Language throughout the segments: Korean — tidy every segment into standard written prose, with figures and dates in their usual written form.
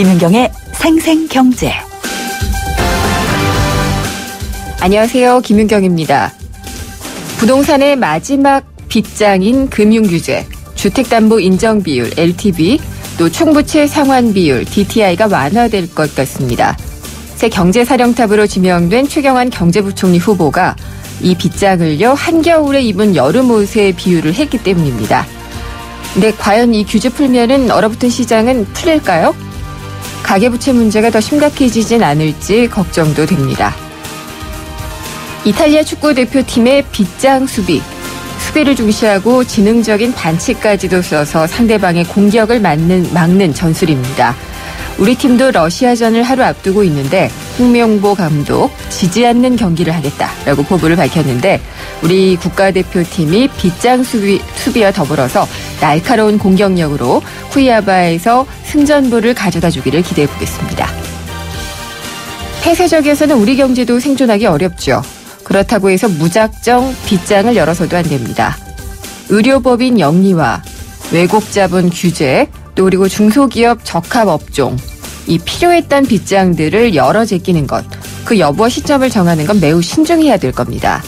김윤경의 생생경제. 안녕하세요. 김윤경입니다. 부동산의 마지막 빗장인 금융규제, 주택담보인정비율 LTV, 또 총부채 상환비율 DTI가 완화될 것 같습니다. 새 경제사령탑으로 지명된 최경환 경제부총리 후보가 이 빗장을요 한겨울에 입은 여름 옷에 비유를 했기 때문입니다. 근데 과연 이 규제 풀면은 얼어붙은 시장은 풀릴까요? 가계부채 문제가 더 심각해지진 않을지 걱정도 됩니다. 이탈리아 축구대표팀의 빗장 수비를 중시하고 지능적인 반칙까지도 써서 상대방의 공격을 막는 전술입니다. 우리 팀도 러시아전을 하루 앞두고 있는데 홍명보 감독 지지 않는 경기를 하겠다라고 포부를 밝혔는데 우리 국가대표팀이 빗장 수비와 더불어서 날카로운 공격력으로 쿠이아바에서 승전보를 가져다 주기를 기대해 보겠습니다. 폐쇄적에서는 우리 경제도 생존하기 어렵죠. 그렇다고 해서 무작정 빗장을 열어서도 안 됩니다. 의료법인 영리화, 외국 자본 규제, 또 그리고 중소기업 적합업종, 이 필요했던 빗장들을 열어 제끼는 것, 그 여부와 시점을 정하는 건 매우 신중해야 될 겁니다.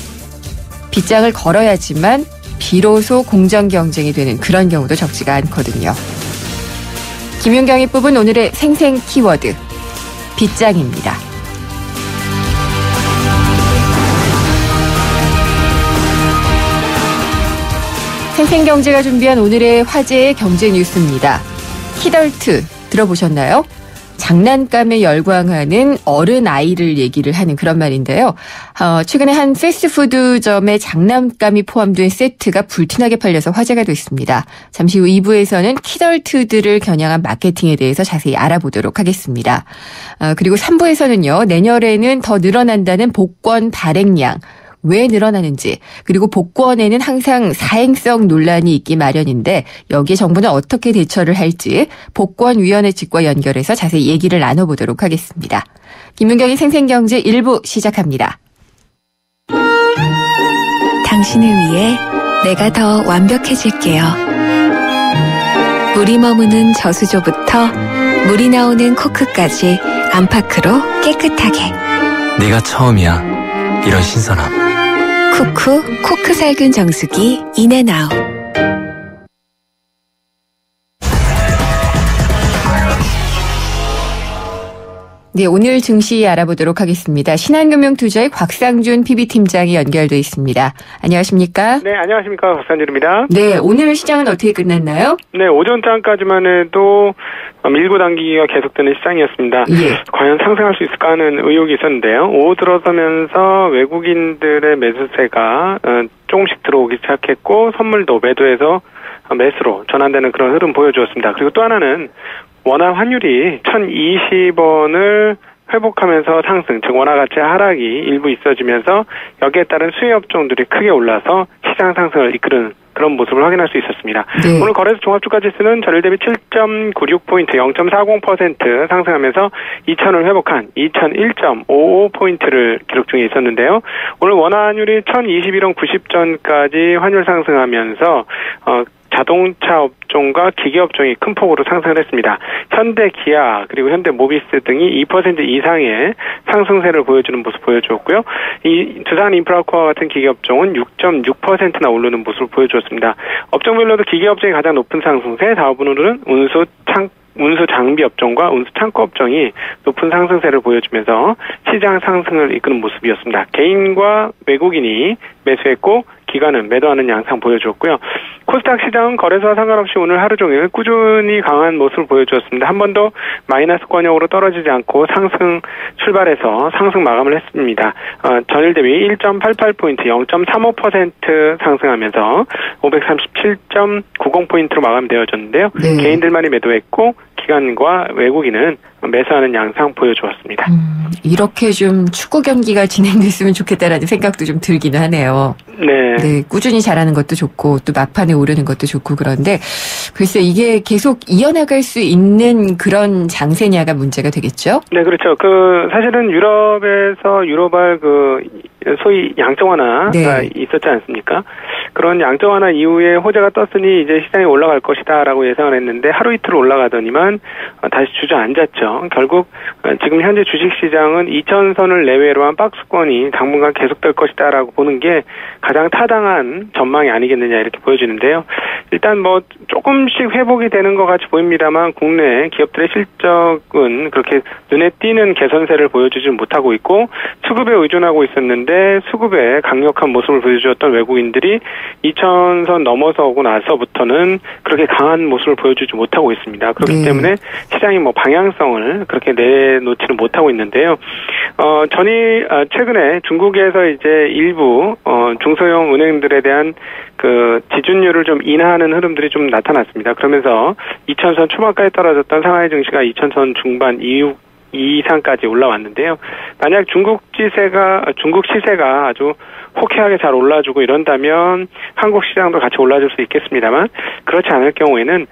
빗장을 걸어야지만 비로소 공정 경쟁이 되는 그런 경우도 적지가 않거든요. 김윤경이 뽑은 오늘의 생생 키워드, 빗장입니다. 생생경제가 준비한 오늘의 화제의 경제 뉴스입니다. 키덜트 들어보셨나요? 장난감에 열광하는 어른아이를 얘기를 하는 그런 말인데요. 최근에 한 패스트푸드점에 장난감이 포함된 세트가 불티나게 팔려서 화제가 됐습니다. 잠시 후 2부에서는 키덜트들을 겨냥한 마케팅에 대해서 자세히 알아보도록 하겠습니다. 그리고 3부에서는요. 내년에는 더 늘어난다는 복권 발행량. 왜 늘어나는지, 그리고 복권에는 항상 사행성 논란이 있기 마련인데 여기에 정부는 어떻게 대처를 할지 복권위원회 측과 연결해서 자세히 얘기를 나눠보도록 하겠습니다. 김윤경의 생생경제 1부 시작합니다. 당신을 위해 내가 더 완벽해질게요. 물이 머무는 저수조부터 물이 나오는 코크까지 안팎으로 깨끗하게. 네가 처음이야. 이런 신선함. 쿠쿠 코크살균 정수기 인앤아웃. 네, 오늘 증시 알아보도록 하겠습니다. 신한금융투자의 곽상준 PB팀장이 연결돼 있습니다. 안녕하십니까? 네, 안녕하십니까. 곽상준입니다. 네, 오늘 시장은 어떻게 끝났나요? 네, 오전장까지만 해도 밀고 당기기가 계속되는 시장이었습니다. 예. 과연 상승할 수 있을까 하는 의혹이 있었는데요. 오후 들어서면서 외국인들의 매수세가 조금씩 들어오기 시작했고 선물도 매도해서 매수로 전환되는 그런 흐름 보여주었습니다. 그리고 또 하나는 원화 환율이 1020원을 회복하면서 상승, 즉 원화 가치 하락이 일부 있어지면서 여기에 따른 수혜 업종들이 크게 올라서 시장 상승을 이끄는 그런 모습을 확인할 수 있었습니다. 네. 오늘 거래소 종합주가 지수는 전일 대비 7.96포인트 0.40% 상승하면서 2000을 회복한 2001.55포인트를 기록 중에 있었는데요. 오늘 원화환율이 1021원 90전까지 환율 상승하면서 자동차 업종과 기계 업종이 큰 폭으로 상승을 했습니다. 현대, 기아, 그리고 현대 모비스 등이 2% 이상의 상승세를 보여주는 모습 보여주었고요. 이 두산 인프라코어 같은 기계 업종은 6.6%나 오르는 모습을 보여주었습니다. 업종별로도 기계 업종이 가장 높은 상승세, 다음으로는 운수 장비 업종과 운수 창고 업종이 높은 상승세를 보여주면서 시장 상승을 이끄는 모습이었습니다. 개인과 외국인이 매수했고 기관은 매도하는 양상 보여주었고요. 코스닥 시장은 거래소와 상관없이 오늘 하루 종일 꾸준히 강한 모습을 보여주었습니다. 한 번도 마이너스 권역으로 떨어지지 않고 상승 출발해서 상승 마감을 했습니다. 전일 대비 1.88포인트 0.35% 상승하면서 537.90포인트로 마감되어졌는데요. 네. 개인들만이 매도했고 기관과 외국인은 매수하는 양상 보여주었습니다. 이렇게 좀 축구 경기가 진행됐으면 좋겠다라는 생각도 좀 들기는 하네요. 네. 네, 꾸준히 잘하는 것도 좋고 또 막판에 오르는 것도 좋고 그런데 글쎄 이게 계속 이어나갈 수 있는 그런 장세냐가 문제가 되겠죠? 네, 그렇죠. 사실은 유럽에서 유로발 소위 양적 완화가 네. 있었지 않습니까? 그런 양적 완화 이후에 호재가 떴으니 이제 시장이 올라갈 것이다라고 예상을 했는데 하루 이틀 올라가더니만 다시 주저앉았죠. 결국 지금 현재 주식시장은 2,000선을 내외로 한 박스권이 당분간 계속될 것이다라고 보는 게 가장 타당한 전망이 아니겠느냐 이렇게 보여지는데요. 일단 조금씩 회복이 되는 것 같이 보입니다만 국내 기업들의 실적은 그렇게 눈에 띄는 개선세를 보여주지 못하고 있고 수급에 의존하고 있었는데 수급에 강력한 모습을 보여주었던 외국인들이 2,000선 넘어서 오고 나서부터는 그렇게 강한 모습을 보여주지 못하고 있습니다. 그렇기 때문에 시장이 방향성을 그렇게 내놓지는 못하고 있는데요. 최근에 중국에서 이제 일부 중소형 은행들에 대한 지준율을 좀 인하하는 흐름들이 좀 나타났습니다. 그러면서 2,000선 초반까지 떨어졌던 상하이 증시가 2,000선 중반 이상까지 올라왔는데요. 만약 중국 시세가 아주 호쾌하게 잘 올라주고 이런다면 한국 시장도 같이 올라줄 수 있겠습니다만 그렇지 않을 경우에는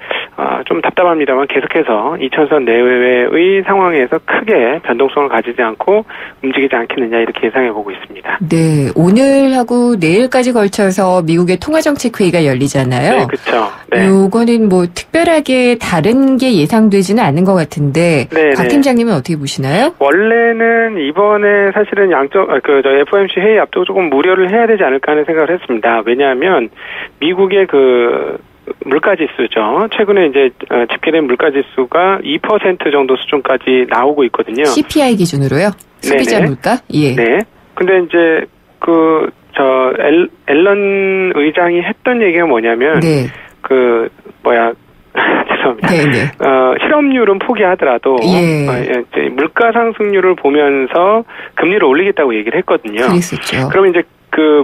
좀 답답합니다만 계속해서 2,000선 내외의 상황에서 크게 변동성을 가지지 않고 움직이지 않겠느냐 이렇게 예상해보고 있습니다. 네, 오늘하고 내일까지 걸쳐서 미국의 통화정책회의가 열리잖아요. 네, 그렇죠. 네. 요거는 특별하게 다른 게 예상되지는 않은 것 같은데 박 팀장님은 어떻게 보시나요? 원래는 이번에 사실은 FOMC 회의 앞두고 조금 무료를 해야 되지 않을까 하는 생각을 했습니다. 왜냐하면 미국의 물가지수죠. 최근에 이제 집계된 물가지수가 2% 정도 수준까지 나오고 있거든요. CPI 기준으로요? 소비자 네네. 물가? 예. 네. 근데 이제 앨런 의장이 했던 얘기가 뭐냐면 네. 죄송합니다. 네네. 실업률은 포기하더라도 물가 상승률을 보면서 금리를 올리겠다고 얘기를 했거든요. 그랬었죠. 그러면 이제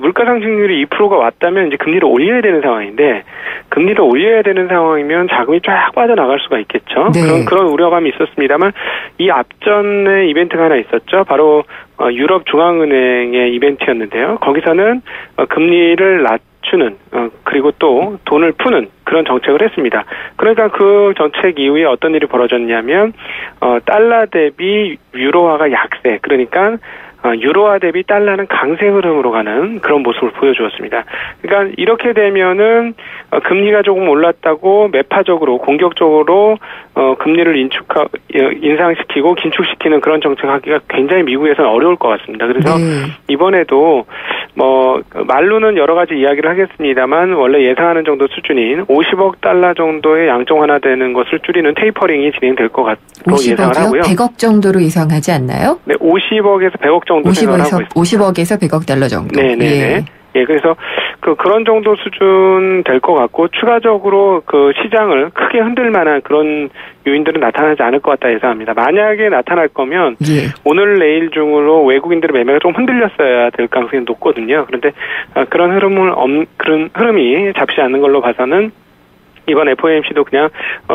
물가 상승률이 2%가 왔다면 이제 금리를 올려야 되는 상황인데 금리를 올려야 되는 상황이면 자금이 쫙 빠져나갈 수가 있겠죠. 네. 그런 우려감이 있었습니다만 이 앞전에 이벤트가 하나 있었죠. 바로 유럽 중앙은행의 이벤트였는데요. 거기서는 금리를 낮추는 그리고 또 돈을 푸는 그런 정책을 했습니다. 그러니까 그 정책 이후에 어떤 일이 벌어졌냐면 달러 대비 유로화가 약세, 그러니까 유로화 대비 달러는 강세 흐름으로 가는 그런 모습을 보여주었습니다. 그러니까 이렇게 되면은 금리가 조금 올랐다고 매파적으로 공격적으로 금리를 인상시키고 긴축시키는 그런 정책하기가 굉장히 미국에서는 어려울 것 같습니다. 그래서 이번에도 말로는 여러 가지 이야기를 하겠습니다만 원래 예상하는 정도 수준인 50억 달러 정도의 양적 완화되는 것을 줄이는 테이퍼링이 진행될 것 같고 예상을 하고요. 100억 정도로 예상하지 않나요? 네, 50억에서 100억 정도 생각을 하고 있습니다. 50억에서 100억 달러 정도. 네네네. 예, 그래서 그런 정도 수준 될 것 같고 추가적으로 시장을 크게 흔들 만한 그런 요인들은 나타나지 않을 것 같다 예상합니다. 만약에 나타날 거면 오늘 내일 중으로 외국인들의 매매가 좀 흔들렸어야 될 가능성이 높거든요. 그런데 그런 흐름이 잡히지 않는 걸로 봐서는 이번 FOMC도 그냥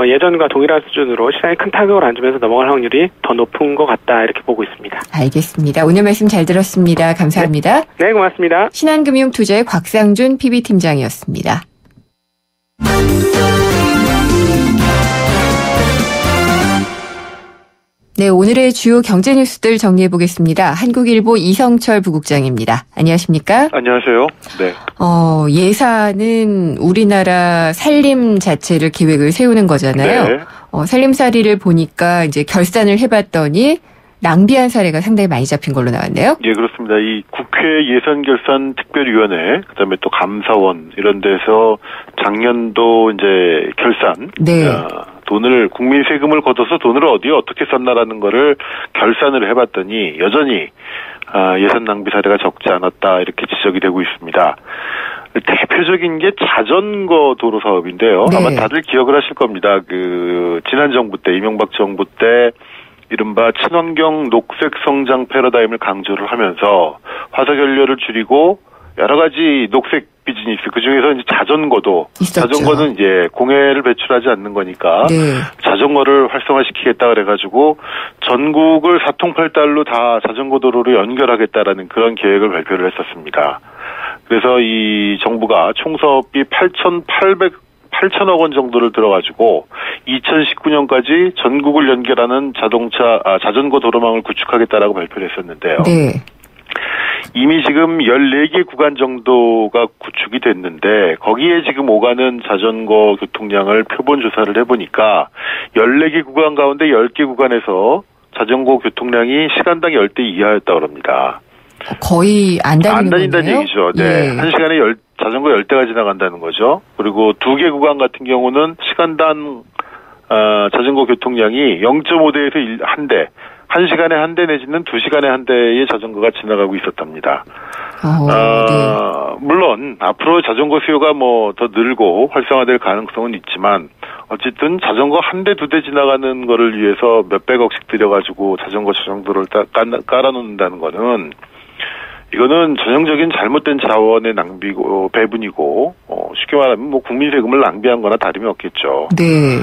예전과 동일한 수준으로 시장에 큰 타격을 안 주면서 넘어갈 확률이 더 높은 것 같다 이렇게 보고 있습니다. 알겠습니다. 오늘 말씀 잘 들었습니다. 감사합니다. 네, 고맙습니다. 신한금융투자의 곽상준 PB팀장이었습니다. 네, 오늘의 주요 경제 뉴스들 정리해 보겠습니다. 한국일보 이성철 부국장입니다. 안녕하십니까? 안녕하세요. 네. 예산은 우리나라 살림 자체를 계획을 세우는 거잖아요. 네. 살림살이를 보니까 이제 결산을 해봤더니 낭비한 사례가 상당히 많이 잡힌 걸로 나왔네요. 예, 그렇습니다. 이 국회 예산결산특별위원회, 그다음에 또 감사원 이런 데서 작년도 이제 결산, 돈을 국민 세금을 걷어서 돈을 어디에 어떻게 썼나라는 거를 결산을 해봤더니 여전히 예산 낭비 사례가 적지 않았다 이렇게 지적이 되고 있습니다. 대표적인 게 자전거 도로 사업인데요. 아마 다들 기억을 하실 겁니다. 지난 정부 때, 이명박 정부 때 이른바 친환경 녹색 성장 패러다임을 강조를 하면서 화석연료를 줄이고 여러 가지 녹색 비즈니스, 그 중에서 이제 자전거도, 있었죠. 자전거는 이제 공해를 배출하지 않는 거니까, 네. 자전거를 활성화시키겠다 그래가지고, 전국을 4통팔달로 다 자전거 도로로 연결하겠다라는 그런 계획을 발표를 했었습니다. 그래서 이 정부가 총 사업비 8천억 원 정도를 들어가지고 2019년까지 전국을 연결하는 자전거 도로망을 구축하겠다라고 발표를 했었는데요. 네. 이미 지금 14개 구간 정도가 구축이 됐는데 거기에 지금 오가는 자전거 교통량을 표본 조사를 해보니까 14개 구간 가운데 10개 구간에서 자전거 교통량이 시간당 10대 이하였다고 합니다. 거의 안 다닌다는 얘기죠. 네. 예. 한 시간에 자전거 10대가 지나간다는 거죠. 그리고 2개 구간 같은 경우는 시간당 자전거 교통량이 0.5대에서 1대, 1시간에 1대 내지는 2시간에 1대의 자전거가 지나가고 있었답니다. 네. 물론 앞으로 자전거 수요가 더 늘고 활성화될 가능성은 있지만 어쨌든 자전거 1대, 2대 지나가는 거를 위해서 몇백억씩 들여가지고 자전거 저정도를 깔아놓는다는 거는 이거는 전형적인 잘못된 자원의 낭비고 배분이고 쉽게 말하면 국민 세금을 낭비한 거나 다름이 없겠죠. 네.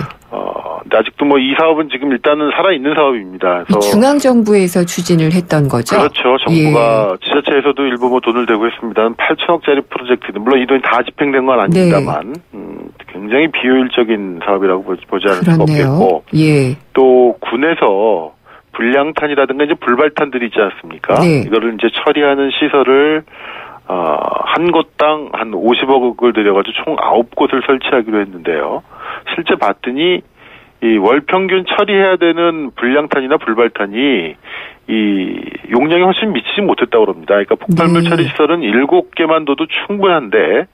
근데 아직도 이 사업은 지금 일단은 살아있는 사업입니다. 그래서 중앙정부에서 추진을 했던 거죠? 그렇죠. 정부가 지자체에서도 일부 돈을 대고 했습니다는 8천억짜리 프로젝트인데 물론 이 돈이 다 집행된 건 아닙니다만 굉장히 비효율적인 사업이라고 보지 않을 수가 없겠고 예. 또 군에서 불량탄이라든가 이제 불발탄들이 있지 않습니까? 네. 이거를 이제 처리하는 시설을 한 곳당 한 50억을 들여가지고 총 9곳을 설치하기로 했는데요. 실제 봤더니 이 월 평균 처리해야 되는 불량탄이나 불발탄이 이 용량이 훨씬 미치지 못했다고 합니다. 그러니까 폭발물 처리 시설은 7개만 둬도 충분한데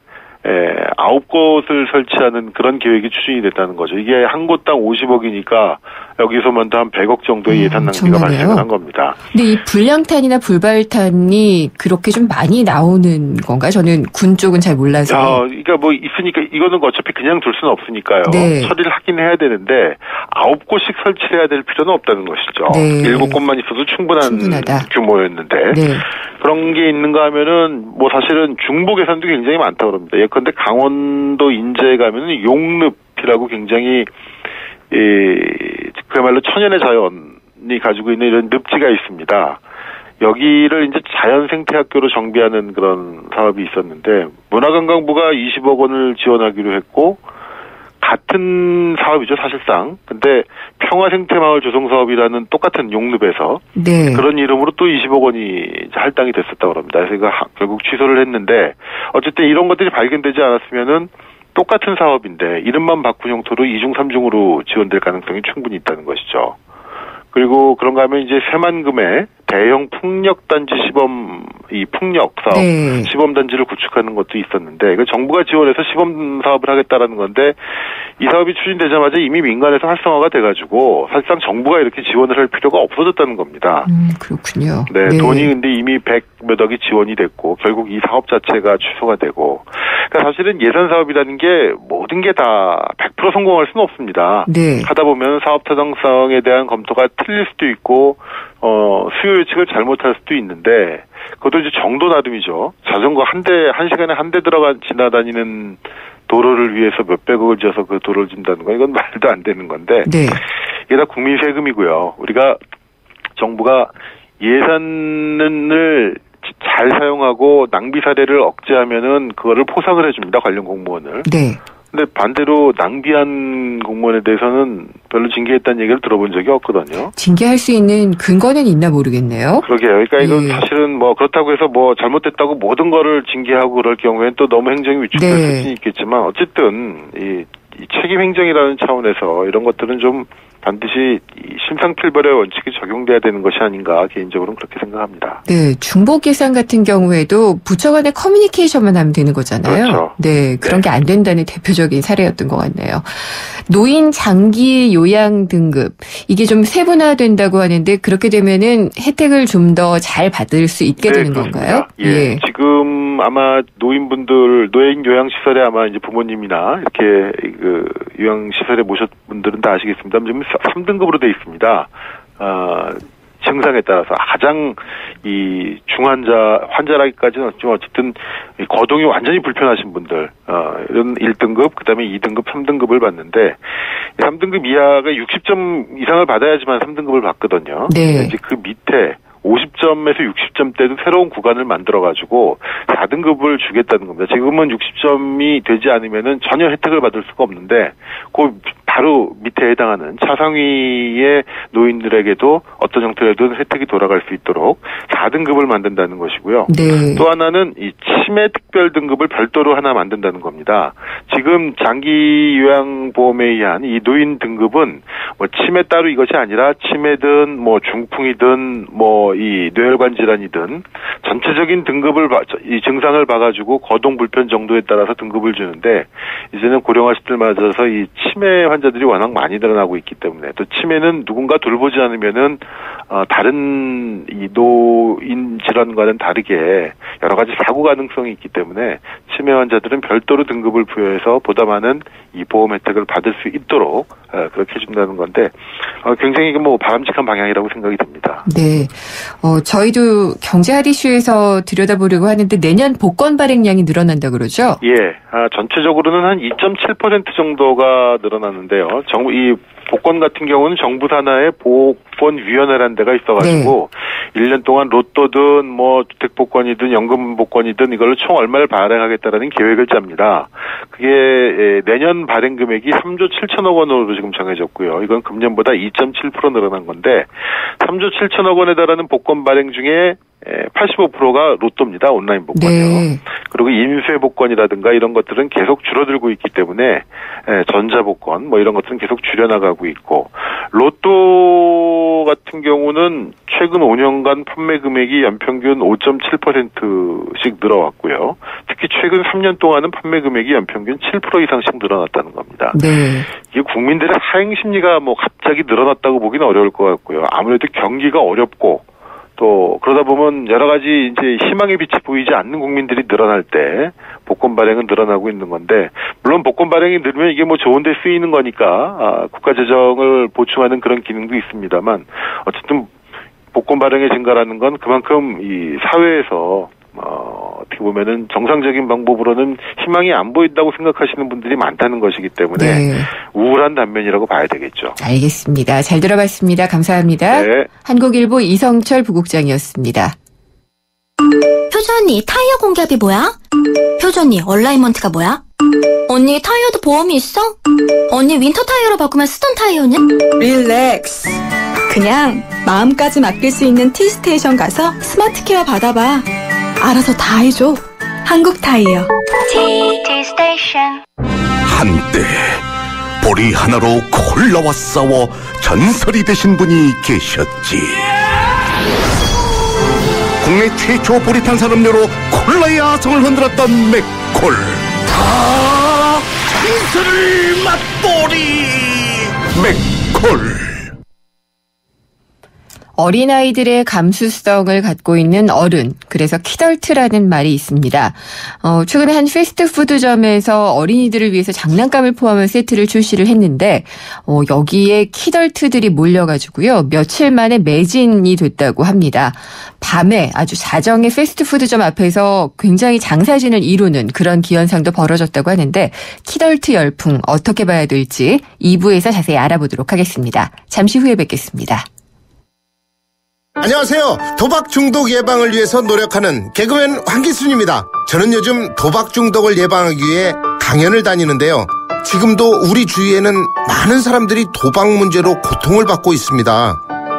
9곳을 설치하는 그런 계획이 추진이 됐다는 거죠. 이게 한 곳당 50억이니까 여기서만도 한 100억 정도의 예산 낭비가 발생을 한 겁니다. 근데 이 불량탄이나 불발탄이 그렇게 좀 많이 나오는 건가요? 저는 군 쪽은 잘 몰라서. 그러니까 있으니까 이거는 어차피 그냥 둘 수는 없으니까요. 네. 처리를 하긴 해야 되는데 9곳씩 설치해야 될 필요는 없다는 것이죠. 네. 7곳만 있어도 충분하다. 규모였는데. 네. 그런 게 있는가 하면은 사실은 중복 예산도 굉장히 많다고 합니다. 예컨대 강원도 인제에 가면은 용늪이라고 굉장히 그야말로 천연의 자연이 가지고 있는 이런 늪지가 있습니다. 여기를 이제 자연생태학교로 정비하는 그런 사업이 있었는데 문화관광부가 20억 원을 지원하기로 했고 같은 사업이죠 사실상. 근데 평화생태마을 조성사업이라는 똑같은 용늪에서 그런 이름으로 또 20억 원이 할당이 됐었다고 합니다. 그래서 이거 결국 취소를 했는데 어쨌든 이런 것들이 발견되지 않았으면은 똑같은 사업인데 이름만 바꾼 형태로 2중 3중으로 지원될 가능성이 충분히 있다는 것이죠. 그리고 그런가 하면 이제 새만금에 대형 풍력단지 풍력 사업, 시범단지를 구축하는 것도 있었는데, 이거 정부가 지원해서 시범 사업을 하겠다라는 건데, 이 사업이 추진되자마자 이미 민간에서 활성화가 돼가지고, 사실상 정부가 이렇게 지원을 할 필요가 없어졌다는 겁니다. 그렇군요. 네, 돈이 근데 이미 100몇 억이 지원이 됐고, 결국 이 사업 자체가 취소가 되고, 그러니까 사실은 예산 사업이라는 게 모든 게 다 100% 성공할 수는 없습니다. 네. 하다 보면 사업 타당성에 대한 검토가 틀릴 수도 있고, 수요 예측을 잘못할 수도 있는데, 그것도 이제 정도 나름이죠. 자전거 한 시간에 한 대 지나다니는 도로를 위해서 몇백억을 지어서 그 도로를 준다는 건 이건 말도 안 되는 건데, 이게 다 국민 세금이고요. 우리가 정부가 예산을 잘 사용하고 낭비 사례를 억제하면은 그거를 포상을 해줍니다. 관련 공무원을. 근데 반대로 낭비한 공무원에 대해서는 별로 징계했다는 얘기를 들어본 적이 없거든요. 징계할 수 있는 근거는 있나 모르겠네요. 그러게요. 그러니까 이건 사실은 그렇다고 해서 잘못됐다고 모든 거를 징계하고 그럴 경우에는 또 너무 행정이 위축될 수는 있겠지만 어쨌든 이 책임 행정이라는 차원에서 이런 것들은 좀 반드시 심상필벌의 원칙이 적용돼야 되는 것이 아닌가 개인적으로는 그렇게 생각합니다. 네, 중복 예산 같은 경우에도 부처 간의 커뮤니케이션만 하면 되는 거잖아요. 그렇죠. 네, 그런 게 안 된다는 대표적인 사례였던 것 같네요. 노인 장기 요양 등급 이게 좀 세분화된다고 하는데 그렇게 되면은 혜택을 좀 더 잘 받을 수 있게 되는 건가요? 예. 지금 아마 노인 요양 시설에 아마 이제 부모님이나 이렇게 요양 시설에 모셨 분들은 다 아시겠습니다. 지금 3등급으로 돼 있습니다. 증상에 따라서 가장 이 환자라기까지는 없지만 어쨌든 거동이 완전히 불편하신 분들, 이런 1등급, 그 다음에 2등급, 3등급을 받는데, 3등급 이하가 60점 이상을 받아야지만 3등급을 받거든요. 네. 이제 그 밑에 50점에서 60점대도 새로운 구간을 만들어가지고 4등급을 주겠다는 겁니다. 지금은 60점이 되지 않으면은 전혀 혜택을 받을 수가 없는데, 그 바로 밑에 해당하는 차상위의 노인들에게도 어떤 형태로든 혜택이 돌아갈 수 있도록 4등급을 만든다는 것이고요. 네. 또 하나는 이 치매 특별 등급을 별도로 하나 만든다는 겁니다. 지금 장기 요양보험에 의한 이 노인 등급은 뭐 치매 따로 이것이 아니라 치매든 뭐 중풍이든 뭐 이 뇌혈관 질환이든 전체적인 등급을 이 증상을 봐가지고 거동 불편 정도에 따라서 등급을 주는데, 이제는 고령화 시대를 맞아서 이 치매 환자들이 워낙 많이 늘어나고 있기 때문에, 또 치매는 누군가 돌보지 않으면은 다른 이 노인 질환과는 다르게 여러 가지 사고 가능성이 있기 때문에 치매 환자들은 별도로 등급을 부여해서 보다 많은 이 보험 혜택을 받을 수 있도록 그렇게 해준다는 건데, 굉장히 뭐 바람직한 방향이라고 생각이 듭니다. 네. 저희도 경제하디슈에서 들여다보려고 하는데 내년 복권 발행량이 늘어난다 그러죠? 예. 전체적으로는 한 2.7% 정도가 늘어났는데요. 이 복권 같은 경우는 정부 산하에 복권위원회라는 데가 있어가지고 네. 1년 동안 로또든 뭐 주택복권이든 연금복권이든 이걸로 총 얼마를 발행하겠다라는 계획을 짭니다. 그게 내년 발행 금액이 3조 7천억 원으로 지금 정해졌고요. 이건 금년보다 2.7% 늘어난 건데, 3조 7천억 원에 달하는 복권 발행 중에 85%가 로또입니다. 온라인 복권이요. 네. 그리고 인쇄 복권이라든가 이런 것들은 계속 줄어들고 있기 때문에 전자복권 뭐 이런 것들은 계속 줄여나가고 있고, 로또 같은 경우는 최근 5년간 판매 금액이 연평균 5.7%씩 늘어왔고요. 특히 최근 3년 동안은 판매 금액이 연평균 7% 이상씩 늘어났다는 겁니다. 네. 이게 국민들의 사행 심리가 뭐 갑자기 늘어났다고 보기는 어려울 것 같고요. 아무래도 경기가 어렵고, 또 그러다 보면 여러 가지 이제 희망의 빛이 보이지 않는 국민들이 늘어날 때 복권 발행은 늘어나고 있는 건데, 물론 복권 발행이 늘면 이게 뭐 좋은 데 쓰이는 거니까 국가 재정을 보충하는 그런 기능도 있습니다만, 어쨌든 복권 발행의 증가라는 건 그만큼 이 사회에서 어떻게 보면은 정상적인 방법으로는 희망이 안 보인다고 생각하시는 분들이 많다는 것이기 때문에 네. 우울한 단면이라고 봐야 되겠죠. 알겠습니다. 잘 들어봤습니다. 감사합니다. 네. 한국일보 이성철 부국장이었습니다. 효주 언니, 타이어 공기압이 뭐야? 효주 언니, 얼라이먼트가 뭐야? 언니, 타이어도 보험이 있어? 언니, 윈터 타이어로 바꾸면 쓰던 타이어는? 릴렉스. 그냥 마음까지 맡길 수 있는 T스테이션 가서 스마트 케어 받아봐. 알아서 다 해줘. 한국 타이어. T스테이션. 한때 보리 하나로 콜라와 싸워 전설이 되신 분이 계셨지. 국내 최초 보리 탄산음료로 콜라의 아성을 흔들었던 맥콜. 다 이슬을 맛보리 맥콜. 어린아이들의 감수성을 갖고 있는 어른, 그래서 키덜트라는 말이 있습니다. 최근에 한 패스트푸드점에서 어린이들을 위해서 장난감을 포함한 세트를 출시를 했는데 여기에 키덜트들이 몰려가지고요. 며칠 만에 매진이 됐다고 합니다. 밤에 아주 자정의 패스트푸드점 앞에서 굉장히 장사진을 이루는 그런 기현상도 벌어졌다고 하는데, 키덜트 열풍 어떻게 봐야 될지 2부에서 자세히 알아보도록 하겠습니다. 잠시 후에 뵙겠습니다. 안녕하세요. 도박 중독 예방을 위해서 노력하는 개그맨 황기순입니다. 저는 요즘 도박 중독을 예방하기 위해 강연을 다니는데요. 지금도 우리 주위에는 많은 사람들이 도박 문제로 고통을 받고 있습니다.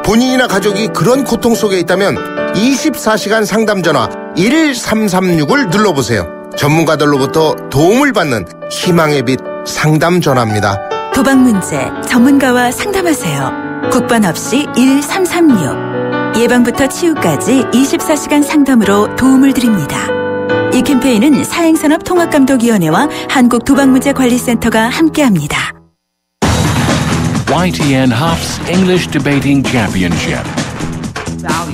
본인이나 가족이 그런 고통 속에 있다면 24시간 상담 전화 1336을 눌러보세요. 전문가들로부터 도움을 받는 희망의 빛 상담 전화입니다. 도박 문제 전문가와 상담하세요. 국번 없이 1336. 예방부터 치유까지 24시간 상담으로 도움을 드립니다. 이 캠페인은 사행산업통합감독위원회와 한국도박문제관리센터가 함께합니다. YTN Hops English Debating Championship.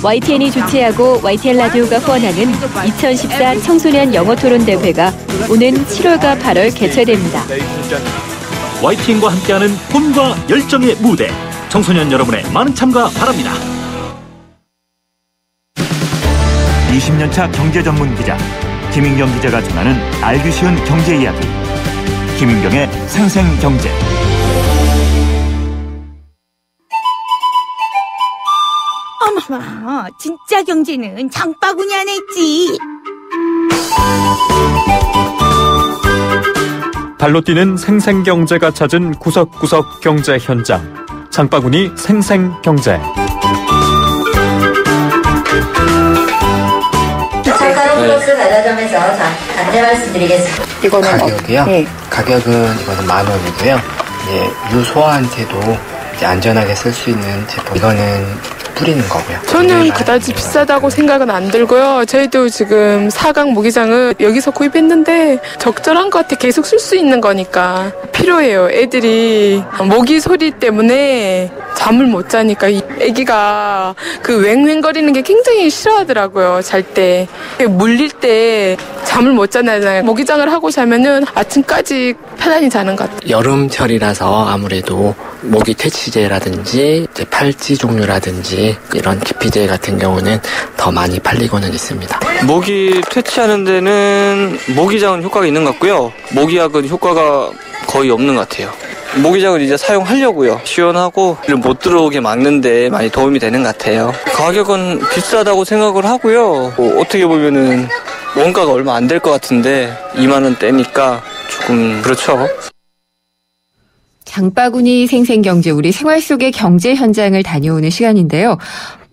YTN이 주최하고 YTN 라디오가 후원하는 2014 청소년 영어토론 대회가 오는 7월과 8월 개최됩니다. YTN과 함께하는 꿈과 열정의 무대, 청소년 여러분의 많은 참가 바랍니다. 20년차 경제 전문 기자 김인경 기자가 전하는 알기 쉬운 경제 이야기. 김인경의 생생경제. 어머나, 진짜 경제는 장바구니 안에 있지. 발로 뛰는 생생경제가 찾은 구석구석 경제 현장. 장바구니 생생경제. 주차가로 플러스 가자점에서 안내 말씀드리겠습니다. 이거는 가격이요? 네. 가격은 이거는 10,000원이고요. 유소화한테도 이제 안전하게 쓸 수 있는 제품. 이거는 뿌리는 거고요. 저는 그다지 비싸다고 생각은 안 들고요. 저희도 지금 4강 모기장을 여기서 구입했는데 적절한 것 같아. 계속 쓸 수 있는 거니까 필요해요. 애들이 모기 소리 때문에 잠을 못 자니까 애기가 그 웽웽거리는 게 굉장히 싫어하더라고요. 잘 때 물릴 때 잠을 못 자잖아요. 모기장을 하고 자면은 아침까지 편안히 자는 것 같아요. 여름철이라서 아무래도 모기 퇴치제라든지 이제 팔찌 종류라든지 이런 기피제 같은 경우는 더 많이 팔리고는 있습니다. 모기 퇴치하는 데는 모기장은 효과가 있는 것 같고요. 모기약은 효과가 거의 없는 것 같아요. 모기장을 이제 사용하려고요. 시원하고 못 들어오게 막는 데 많이 도움이 되는 것 같아요. 가격은 비싸다고 생각을 하고요. 어떻게 보면은 원가가 얼마 안 될 것 같은데 2만 원대니까 조금 그렇죠. 장바구니 생생경제, 우리 생활 속의 경제 현장을 다녀오는 시간인데요.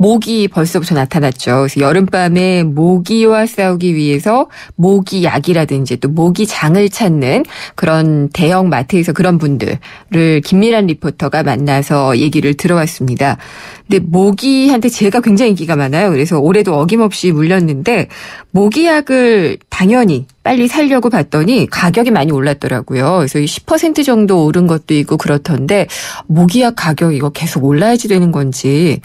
모기 벌써부터 나타났죠. 그래서 여름밤에 모기와 싸우기 위해서 모기약이라든지 또 모기장을 찾는 그런 대형 마트에서 그런 분들을 김미란 리포터가 만나서 얘기를 들어왔습니다. 근데 모기한테 제가 굉장히 인기가 많아요. 그래서 올해도 어김없이 물렸는데 모기약을 당연히 빨리 사려고 봤더니 가격이 많이 올랐더라고요. 그래서 10% 정도 오른 것도 있고 그렇던데 모기약 가격 이거 계속 올라야지 되는 건지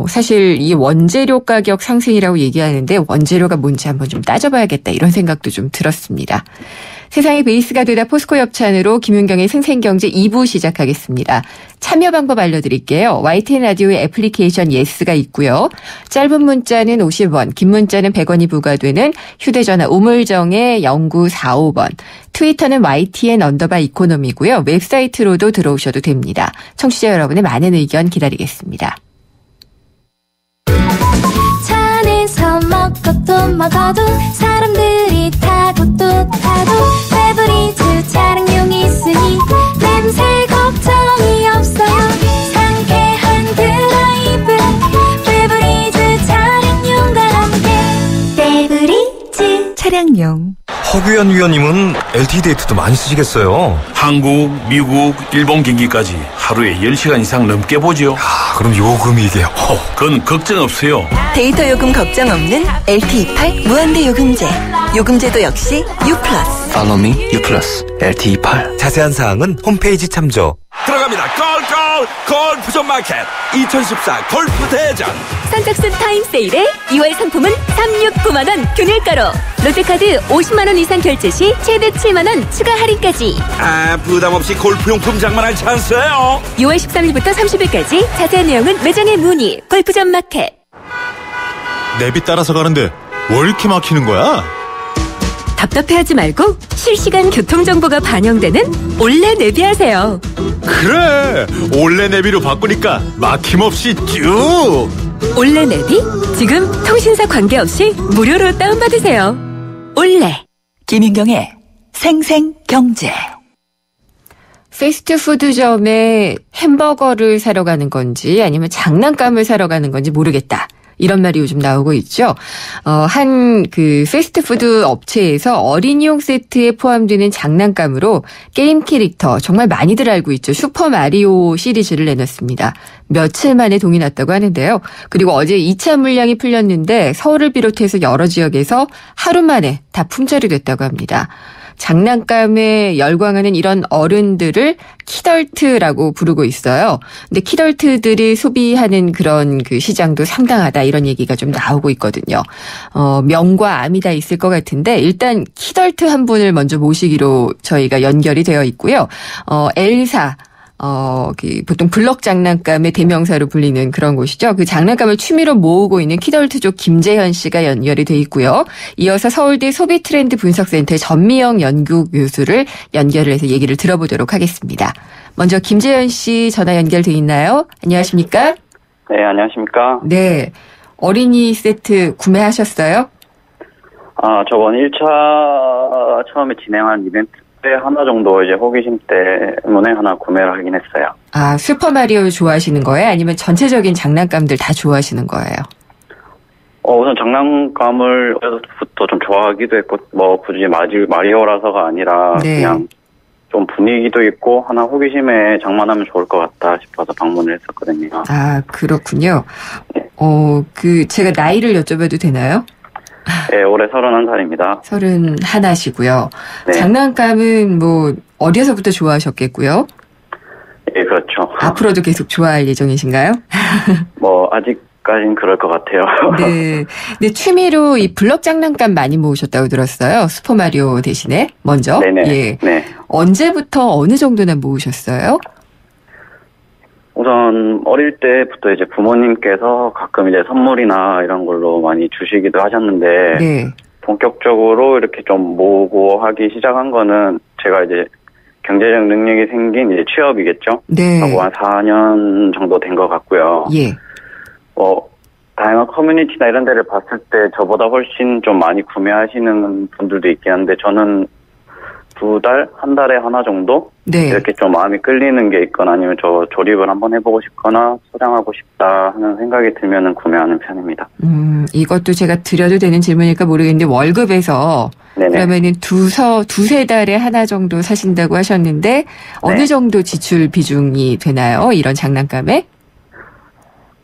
사실 이 원재료 가격 상승이라고 얘기하는데 원재료가 뭔지 한번 좀 따져봐야겠다 이런 생각도 좀 들었습니다. 세상의 베이스가 되다 포스코 협찬으로 김윤경의 생생경제 2부 시작하겠습니다. 참여 방법 알려드릴게요. YTN 라디오의 애플리케이션 예스가 있고요. 짧은 문자는 50원, 긴 문자는 100원이 부과되는 휴대전화 우물정의 0945번. 트위터는 YTN_이코노미고요. 웹사이트로도 들어오셔도 됩니다. 청취자 여러분의 많은 의견 기다리겠습니다. 차 안에서 먹고 또 먹어도 사람들이 타고 또 타도 페브리즈 차량용이 있으니 냄새 걱정이 없어요. 상쾌한 드라이브 페브리즈 차량용과 함께 페브리즈 차량용. 허규현 위원님은 LTE 데이트도 많이 쓰시겠어요? 한국, 미국, 일본 경기까지 하루에 10시간 이상 넘게 보죠. 그럼 요금이 이게 그건 걱정 없어요. 데이터 요금 걱정 없는 LTE8 무한대 요금제. 요금제도 역시 U+. Follow me, U+. LTE8. 자세한 사항은 홈페이지 참조. 들어갑니다. 골프존 마켓 2014 골프 대전. 선착순 타임세일에 2월 상품은 369만원 균일가로 롯데카드 50만원 이상 결제 시 최대 7만원 추가 할인까지. 부담없이 골프용품 장만할 찬스예요. 6월 13일부터 30일까지 자세한 내용은 매장에 문의. 골프존 마켓. 내비 따라서 가는데 왜 이렇게 막히는 거야? 답답해하지 말고 실시간 교통정보가 반영되는 올레 내비하세요. 그래, 올레 내비로 바꾸니까 막힘없이 쭉. 올레 내비 지금 통신사 관계없이 무료로 다운받으세요. 올레. 김인경의 생생경제. 패스트푸드점에 햄버거를 사러 가는 건지 아니면 장난감을 사러 가는 건지 모르겠다. 이런 말이 요즘 나오고 있죠. 한 패스트푸드 업체에서 어린이용 세트에 포함되는 장난감으로 게임 캐릭터 정말 많이들 알고 있죠. 슈퍼마리오 시리즈를 내놨습니다. 며칠 만에 동이 났다고 하는데요. 그리고 어제 2차 물량이 풀렸는데 서울을 비롯해서 여러 지역에서 하루 만에 다 품절이 됐다고 합니다. 장난감에 열광하는 이런 어른들을 키덜트라고 부르고 있어요. 근데 키덜트들이 소비하는 그런 시장도 상당하다 이런 얘기가 좀 나오고 있거든요. 명과 암이 다 있을 것 같은데 일단 키덜트 한 분을 먼저 모시기로 저희가 연결이 되어 있고요. 엘사 보통 블럭 장난감의 대명사로 불리는 그런 곳이죠. 그 장난감을 취미로 모으고 있는 키덜트족 김재현 씨가 연결이 돼 있고요. 이어서 서울대 소비트렌드 분석센터의 전미영 연구교수를 연결을 해서 얘기를 들어보도록 하겠습니다. 먼저 김재현 씨 전화 연결돼 있나요? 안녕하십니까? 네, 안녕하십니까? 네. 어린이 세트 구매하셨어요? 저번 1차 처음에 진행한 이벤트 때 하나 정도 이제 호기심 때문에 하나 구매를 하긴 했어요. 슈퍼마리오 좋아하시는 거예요? 아니면 전체적인 장난감들 다 좋아하시는 거예요? 우선 장난감을 어려서부터 좀 좋아하기도 했고, 굳이 마리오라서가 아니라 그냥 좀 분위기도 있고 하나 호기심에 장만하면 좋을 것 같다 싶어서 방문을 했었거든요. 그렇군요. 네. 제가 나이를 여쭤봐도 되나요? 네, 올해 31살입니다. 31이시고요. 네. 장난감은 어려서부터 좋아하셨겠고요? 네, 그렇죠. 앞으로도 계속 좋아할 예정이신가요? 아직까진 그럴 것 같아요. 네. 근데 취미로 이 블럭 장난감 많이 모으셨다고 들었어요. 슈퍼마리오 대신에 먼저. 네네. 예. 네. 언제부터 어느 정도나 모으셨어요? 우선 어릴 때부터 이제 부모님께서 가끔 이제 선물이나 이런 걸로 많이 주시기도 하셨는데 네. 본격적으로 이렇게 좀 모으고 하기 시작한 거는 제가 이제 경제적 능력이 생긴 이제 취업이겠죠. 네. 하고 한 4년 정도 된 것 같고요. 예. 다양한 커뮤니티나 이런 데를 봤을 때 저보다 훨씬 좀 많이 구매하시는 분들도 있긴 한데 저는 한 달에 하나 정도? 네. 이렇게 좀 마음이 끌리는 게 있거나 아니면 조립을 한번 해보고 싶거나 소장하고 싶다 하는 생각이 들면은 구매하는 편입니다. 이것도 제가 드려도 되는 질문일까 모르겠는데 월급에서 네네. 그러면은 두세 달에 하나 정도 사신다고 하셨는데 어느 정도 지출 비중이 되나요? 이런 장난감에?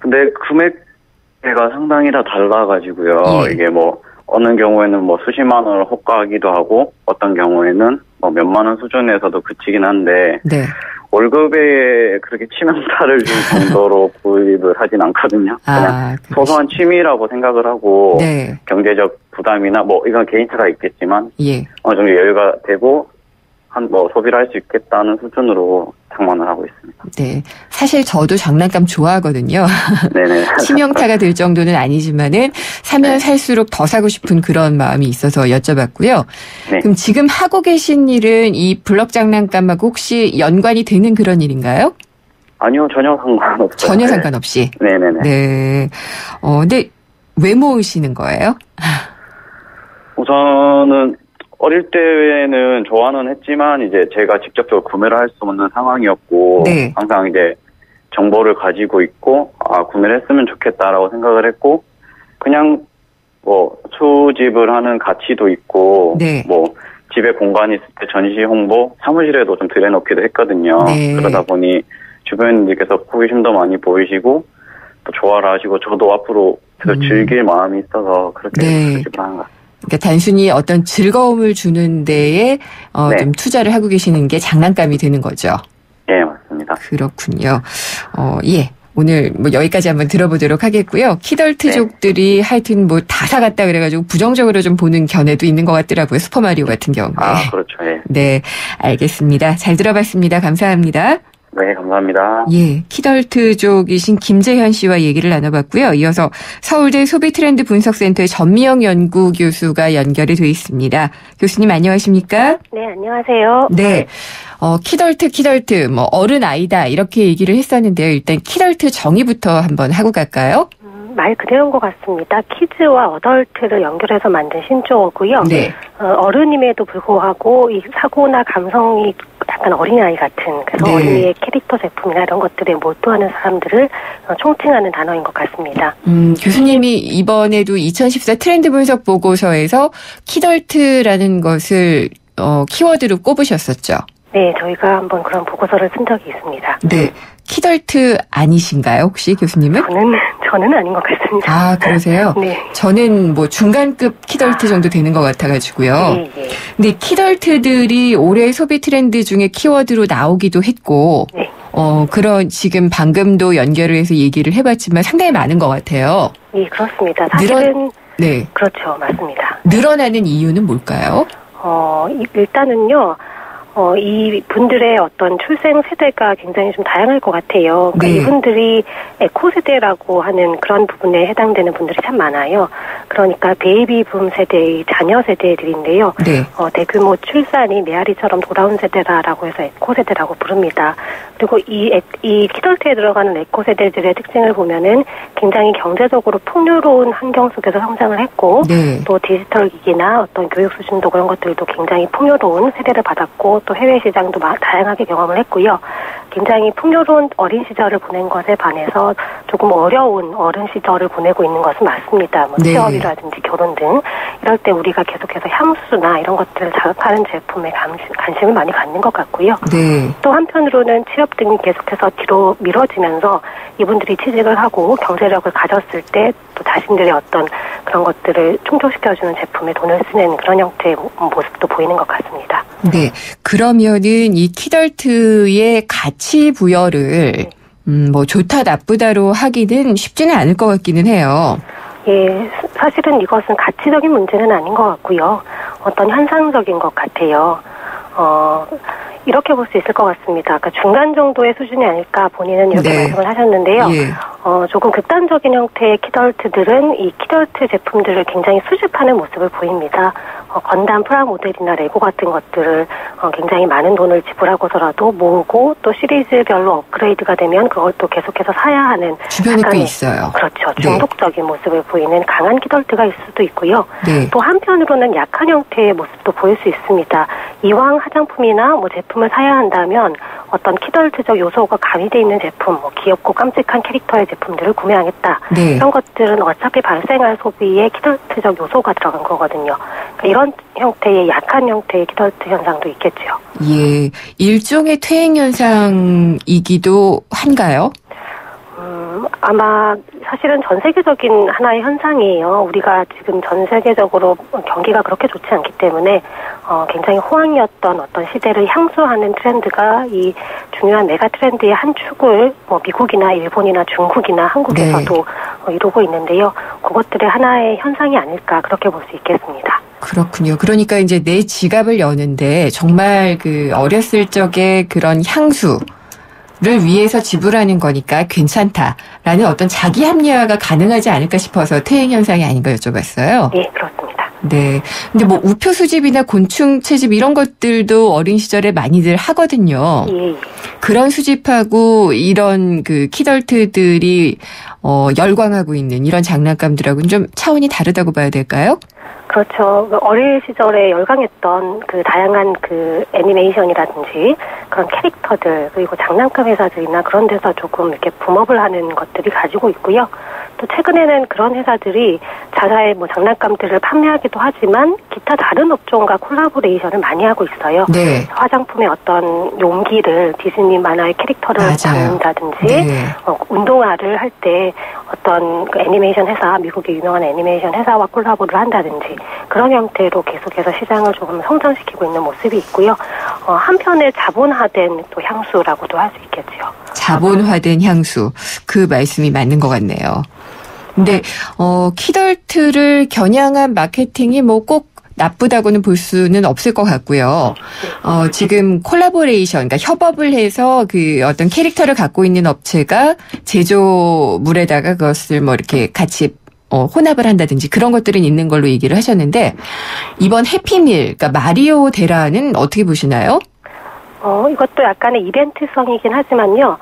근데 금액대가 상당히 다 달라가지고요. 예. 이게 어느 경우에는 수십만 원을 호가하기도 하고 어떤 경우에는 몇만 원 수준에서도 그치긴 한데 네. 월급에 그렇게 치명타를 줄 정도로 구입을 하진 않거든요. 그냥 소소한 취미라고 생각을 하고 네. 경제적 부담이나 이건 개인차가 있겠지만 예. 어느 정도 여유가 되고 소비를 할 수 있겠다는 수준으로 장만을 하고 있습니다. 네. 사실 저도 장난감 좋아하거든요. 네네. 치명타가 될 정도는 아니지만은 사면 살수록 더 사고 싶은 그런 마음이 있어서 여쭤봤고요. 네. 그럼 지금 하고 계신 일은 이 블럭 장난감하고 혹시 연관이 되는 그런 일인가요? 아니요, 전혀 상관없어요. 전혀 상관없이? 네네네. 네. 근데 왜 모으시는 거예요? 우선은 어릴 때는 좋아는 했지만 이제 제가 직접적으로 구매를 할 수 없는 상황이었고 네. 항상 이제 정보를 가지고 있고 구매를 했으면 좋겠다라고 생각을 했고 그냥 수집을 하는 가치도 있고 네. 집에 공간이 있을 때 전시 홍보 사무실에도 좀 들여놓기도 했거든요. 네. 그러다 보니 주변인들께서 호기심도 많이 보이시고 또 좋아를 하시고 저도 앞으로 계속 즐길 마음이 있어서 그렇게 수집을 하는 것 같아요. 그러니까 단순히 어떤 즐거움을 주는 데에 좀 투자를 하고 계시는 게 장난감이 되는 거죠. 네, 맞습니다. 그렇군요. 예. 오늘 여기까지 한번 들어보도록 하겠고요. 키덜트족들이 하여튼 다 사갔다 그래가지고 부정적으로 좀 보는 견해도 있는 것 같더라고요. 슈퍼마리오 같은 경우에. 그렇죠. 예. 네, 알겠습니다. 잘 들어봤습니다. 감사합니다. 네, 감사합니다. 예, 키덜트족이신 김재현 씨와 얘기를 나눠봤고요. 이어서 서울대 소비트렌드 분석센터의 전미영 연구교수가 연결이 돼 있습니다. 교수님 안녕하십니까? 네, 안녕하세요. 네, 키덜트 어른 아이다 이렇게 얘기를 했었는데요. 일단 키덜트 정의부터 한번 하고 갈까요? 말 그대로인 것 같습니다. 키즈와 어덜트를 연결해서 만든 신조어고요. 네. 어른임에도 불구하고 이 사고나 감성이 약간 어린아이 같은 그래서 네. 어린이의 캐릭터 제품이나 이런 것들에 몰두하는 사람들을 총칭하는 단어인 것 같습니다. 교수님이 이번에도 2014 트렌드 분석 보고서에서 키덜트라는 것을 키워드로 꼽으셨었죠. 네, 저희가 한번 그런 보고서를 쓴 적이 있습니다. 네. 키덜트 아니신가요, 혹시 교수님은? 저는 아닌 것 같습니다. 그러세요? 네. 저는 중간급 키덜트 정도 되는 것 같아가지고요. 네, 네. 근데 키덜트들이 올해 소비 트렌드 중에 키워드로 나오기도 했고, 네. 그런 지금 방금도 연결을 해서 얘기를 해봤지만 상당히 많은 것 같아요. 네, 그렇습니다. 사실은 네. 그렇죠, 맞습니다. 늘어나는 이유는 뭘까요? 일단은요. 이 분들의 어떤 출생 세대가 굉장히 좀 다양할 것 같아요. 그러니까 네. 이분들이 에코 세대라고 하는 그런 부분에 해당되는 분들이 참 많아요. 그러니까 베이비붐 세대의 자녀 세대들인데요. 네. 대규모 출산이 메아리처럼 돌아온 세대라고 해서 에코 세대라고 부릅니다. 그리고 이 키덜트에 들어가는 에코 세대들의 특징을 보면은 굉장히 경제적으로 풍요로운 환경 속에서 성장을 했고, 네. 또 디지털 기기나 어떤 교육 수준도 그런 것들도 굉장히 풍요로운 세대를 받았고, 또 해외 시장도 다양하게 경험을 했고요. 굉장히 풍요로운 어린 시절을 보낸 것에 반해서 조금 어려운 어른 시절을 보내고 있는 것은 맞습니다. 뭐 네. 취업이라든지 결혼 등 이럴 때 우리가 계속해서 향수나 이런 것들을 자극하는 제품에 관심을 많이 갖는 것 같고요. 네. 또 한편으로는 취업 등이 계속해서 뒤로 미뤄지면서 이분들이 취직을 하고 경제력을 가졌을 때 또 자신들의 어떤 그런 것들을 충족시켜주는 제품에 돈을 쓰는 그런 형태의 모습도 보이는 것 같습니다. 네. 그러면은 이 키덜트의 가치 부여를 뭐 좋다 나쁘다로 하기는 쉽지는 않을 것 같기는 해요. 예, 사실은 이것은 가치적인 문제는 아닌 것 같고요. 어떤 현상적인 것 같아요. 이렇게 볼 수 있을 것 같습니다. 그러니까 중간 정도의 수준이 아닐까 본인은 이렇게 네. 말씀을 하셨는데요. 예. 조금 극단적인 형태의 키덜트들은 이 키덜트 제품들을 굉장히 수집하는 모습을 보입니다. 건담 프라모델이나 레고 같은 것들을 굉장히 많은 돈을 지불하고서라도 모으고 또 시리즈별로 업그레이드가 되면 그걸 또 계속해서 사야 하는 주변에 꽤 있어요. 그렇죠. 중독적인 모습을 보이는 강한 키덜트가 있을 수도 있고요. 네. 또 한편으로는 약한 형태의 모습도 보일 수 있습니다. 이왕 화장품이나 뭐 제품을 사야 한다면 어떤 키덜트적 요소가 가미되어 있는 제품, 뭐 귀엽고 깜찍한 캐릭터의 제품들을 구매하겠다. 네. 이런 것들은 어차피 발생할 소비에 키덜트적 요소가 들어간 거거든요. 그러니까 이런 형태의 약한 형태의 키덜트 현상도 있겠죠. 예. 일종의 퇴행 현상이기도 한가요? 아마 사실은 전 세계적인 하나의 현상이에요. 우리가 지금 전 세계적으로 경기가 그렇게 좋지 않기 때문에 굉장히 호황이었던 어떤 시대를 향수하는 트렌드가 이 중요한 메가 트렌드의 한 축을 뭐 미국이나 일본이나 중국이나 한국에서도 이루고 있는데요. 그것들의 하나의 현상이 아닐까 그렇게 볼 수 있겠습니다. 그렇군요. 그러니까 이제 내 지갑을 여는데 정말 그 어렸을 적의 그런 향수 를 위해서 지불하는 거니까 괜찮다라는 어떤 자기 합리화가 가능하지 않을까 싶어서 퇴행 현상이 아닌가 여쭤봤어요. 네, 그렇습니다. 네. 근데 뭐 우표 수집이나 곤충 채집 이런 것들도 어린 시절에 많이들 하거든요. 예. 그런 수집하고 이런 그 키덜트들이 열광하고 있는 이런 장난감들하고는 좀 차원이 다르다고 봐야 될까요? 그렇죠. 어릴 시절에 열광했던 그 다양한 그 애니메이션이라든지 그런 캐릭터들 그리고 장난감 회사들이나 그런 데서 조금 이렇게 붐업을 하는 것들이 가지고 있고요. 또 최근에는 그런 회사들이 자사의 뭐 장난감들을 판매하기도 하지만 기타 다른 업종과 콜라보레이션을 많이 하고 있어요. 네. 화장품의 어떤 용기를 디즈니 만화의 캐릭터를 담는다든지 네. 운동화를 할 때 어떤 그 애니메이션 회사, 미국의 유명한 애니메이션 회사와 콜라보를 한다든지 그런 형태로 계속해서 시장을 조금 성장시키고 있는 모습이 있고요. 한편에 자본화된 또 향수라고도 할 수 있겠죠. 자본화된 향수. 그 말씀이 맞는 것 같네요. 근데 키덜트를 겨냥한 마케팅이 뭐 꼭 나쁘다고는 볼 수는 없을 것 같고요. 지금 콜라보레이션, 그러니까 협업을 해서 그 어떤 캐릭터를 갖고 있는 업체가 제조물에다가 그것을 뭐 이렇게 같이 혼합을 한다든지 그런 것들은 있는 걸로 얘기를 하셨는데 이번 해피밀, 그러니까 마리오 대라는 어떻게 보시나요? 이것도 약간의 이벤트성이긴 하지만요.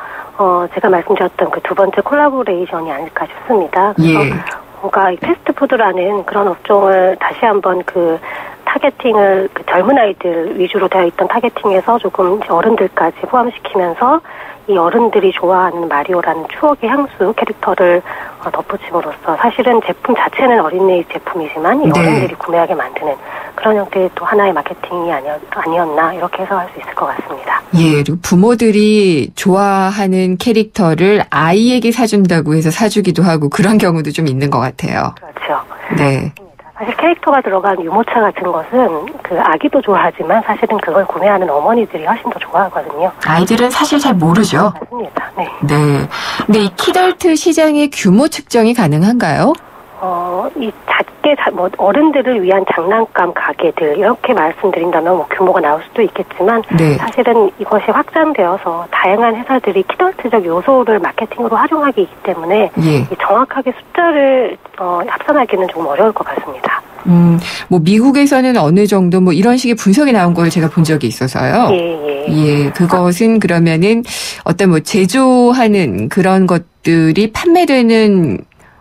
제가 말씀드렸던 그 두 번째 콜라보레이션이 아닐까 싶습니다. 그래서 뭔가 패스트푸드라는 그런 업종을 다시 한번 그 타겟팅을 그 젊은 아이들 위주로 되어 있던 타겟팅에서 조금 어른들까지 포함시키면서 이 어른들이 좋아하는 마리오라는 추억의 향수 캐릭터를 덧붙임으로써 사실은 제품 자체는 어린이 제품이지만 이 어른들이 구매하게 만드는 그런 형태의 또 하나의 마케팅이 아니었나 이렇게 해석할 수 있을 것 같습니다. 예, 그리고 부모들이 좋아하는 캐릭터를 아이에게 사준다고 해서 사주기도 하고 그런 경우도 좀 있는 것 같아요. 그렇죠. 네. 사실 캐릭터가 들어간 유모차 같은 것은 그 아기도 좋아하지만 사실은 그걸 구매하는 어머니들이 훨씬 더 좋아하거든요. 아이들은 사실 잘 모르죠. 맞습니다. 네. 네. 근데 이 키덜트 시장의 규모 측정이 가능한가요? 이 어른들을 위한 장난감 가게들 이렇게 말씀드린다면 뭐 규모가 나올 수도 있겠지만 네. 사실은 이것이 확장되어서 다양한 회사들이 키덜트적 요소를 마케팅으로 활용하기 때문에 예. 정확하게 숫자를 합산하기는 좀 어려울 것 같습니다. 뭐 미국에서는 어느 정도 뭐 이런 식의 분석이 나온 걸 제가 본 적이 있어서요. 예, 그것은 그러면은 어떤 뭐 제조하는 그런 것들이 판매되는